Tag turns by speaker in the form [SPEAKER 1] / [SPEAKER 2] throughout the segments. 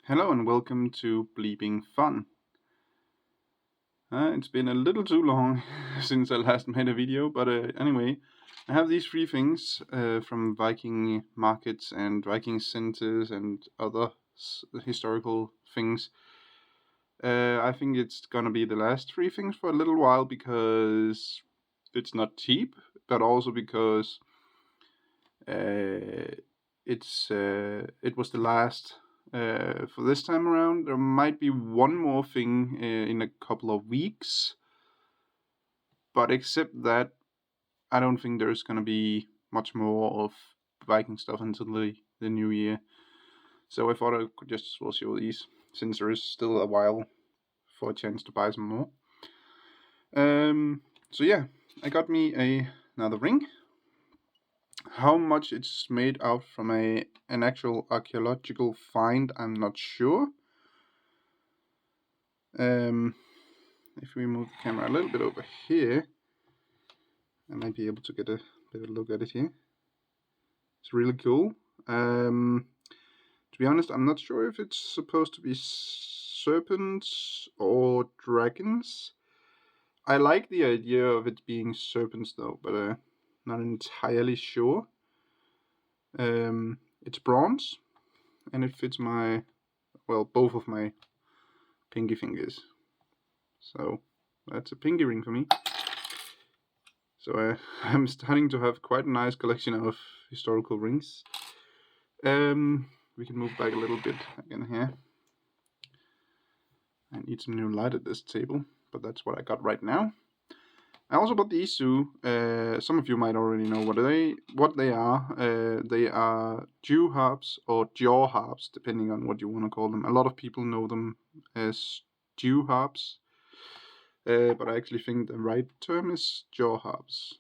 [SPEAKER 1] Hello and welcome to Bleeping Fun. It's been a little too long since I last made a video, but anyway, I have these three things from Viking markets and Viking centers and other historical things. I think it's gonna be the last three things for a little while because it's not cheap, but also because it was the last for this time around. There might be one more thing in a couple of weeks, but except that, I don't think there's gonna be much more of Viking stuff until the new year. So I thought I could just as well show these, since there is still a while for a chance to buy some more. So yeah, I got me another ring. How much it's made out from an actual archaeological find, I'm not sure. If we move the camera a little bit over here, I might be able to get a better look at it here. It's really cool. To be honest, I'm not sure if it's supposed to be serpents or dragons. I like the idea of it being serpents though, but not entirely sure. It's bronze, and it fits both of my pinky fingers. So that's a pinky ring for me. So I'm starting to have quite a nice collection of historical rings. We can move back a little bit again here. I need some new light at this table, but that's what I got right now. I also bought these two. Some of you might already know what they are. They are Jew harps or jaw harps, depending on what you want to call them. A lot of people know them as Jew harps, but I actually think the right term is jaw harps.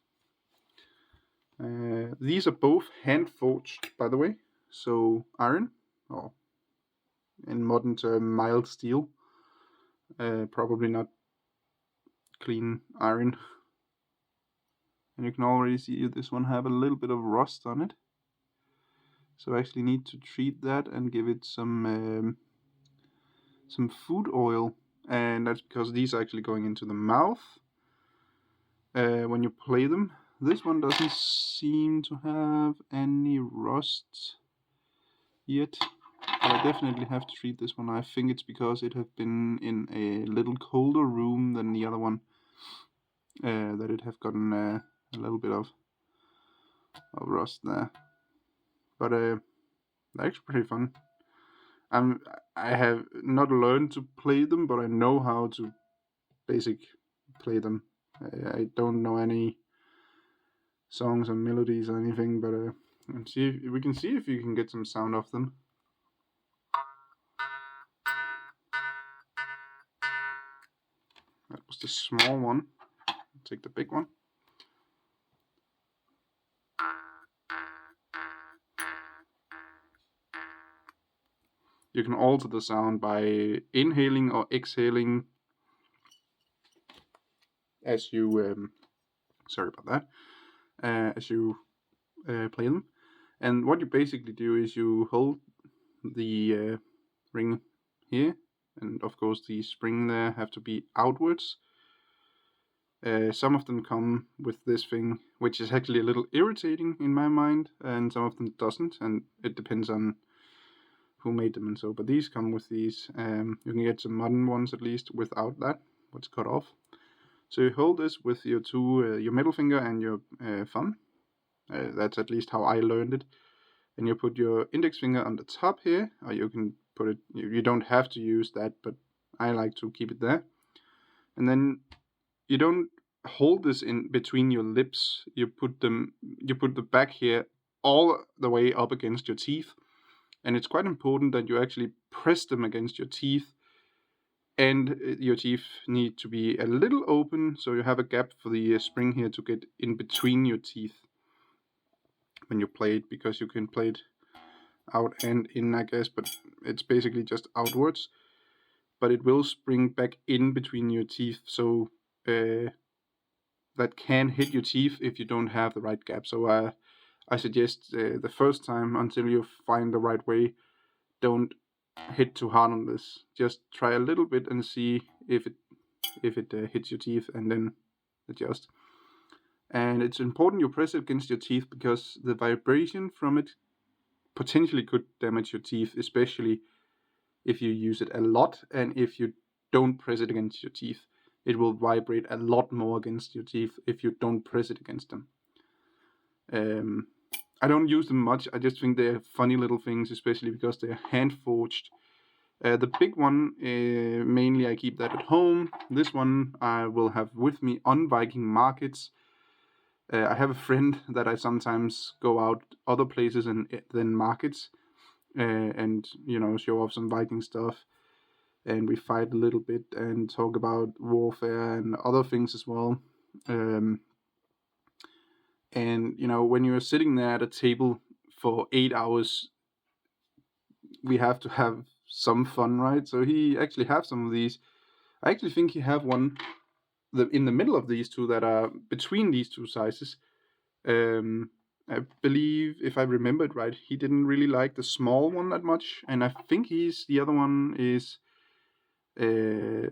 [SPEAKER 1] These are both hand forged, by the way, so iron, or in modern term mild steel. Probably not clean iron. And you can already see this one have a little bit of rust on it. So I actually need to treat that and give it some food oil. And that's because these are actually going into the mouth when you play them. This one doesn't seem to have any rust yet. But I definitely have to treat this one. I think it's because it has been in a little colder room than the other one. That it have gotten a little bit of rust there. But they're actually pretty fun. I have not learned to play them, but I know how to play them. I don't know any songs or melodies or anything, but we can see if you can get some sound off them. That was the small one. I'll take the big one. You can alter the sound by inhaling or exhaling as you sorry about that, as you play them. And what you basically do is you hold the ring here, and of course the spring there have to be outwards. Some of them come with this thing, which is actually a little irritating in my mind, and some of them doesn't, and it depends on who made them and so. But these come with these. You can get some modern ones at least without that, what's cut off. So you hold this with your your middle finger and your thumb. That's at least how I learned it. And you put your index finger on the top here, or you can put it. You don't have to use that, but I like to keep it there. And then you don't hold this in between your lips. You put the back here all the way up against your teeth, and it's quite important that you actually press them against your teeth. And your teeth need to be a little open, so you have a gap for the spring here to get in between your teeth when you play it, because you can play it out and in, I guess, but it's basically just outwards. But it will spring back in between your teeth, so that can hit your teeth if you don't have the right gap. So I suggest the first time, until you find the right way, don't hit too hard on this. Just try a little bit and see if it hits your teeth, and then adjust. And it's important you press it against your teeth, because the vibration from it potentially could damage your teeth, especially if you use it a lot, and if you don't press it against your teeth. It will vibrate a lot more against your teeth if you don't press it against them. I don't use them much. I just think they're funny little things, especially because they're hand forged. The big one, mainly I keep that at home. This one I will have with me on Viking markets. I have a friend that I sometimes go out other places than markets, and show off some Viking stuff, and we fight a little bit and talk about warfare and other things as well. And when you're sitting there at a table for 8 hours, we have to have some fun, right? So he actually have some of these. I actually think he have one in the middle of these two, that are between these two sizes. I believe, if I remember it right, he didn't really like the small one that much, and I think the other one is a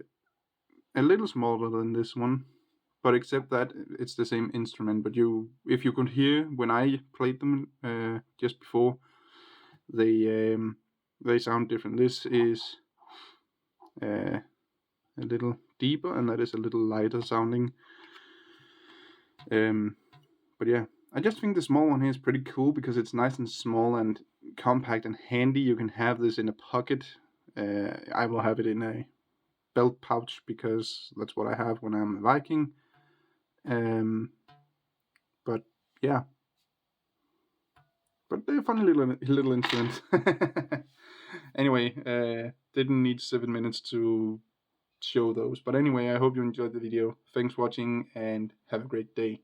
[SPEAKER 1] little smaller than this one, but except that it's the same instrument. But if you could hear when I played them just before, they sound different. This is a little deeper, and that is a little lighter sounding. But yeah, I just think the small one here is pretty cool, because it's nice and small and compact and handy. You can have this in a pocket. I will have it in a belt pouch, because that's what I have when I'm a Viking. But yeah, but they're funny little instruments. Anyway, didn't need 7 minutes to show those. But anyway, I hope you enjoyed the video. Thanks for watching, and have a great day.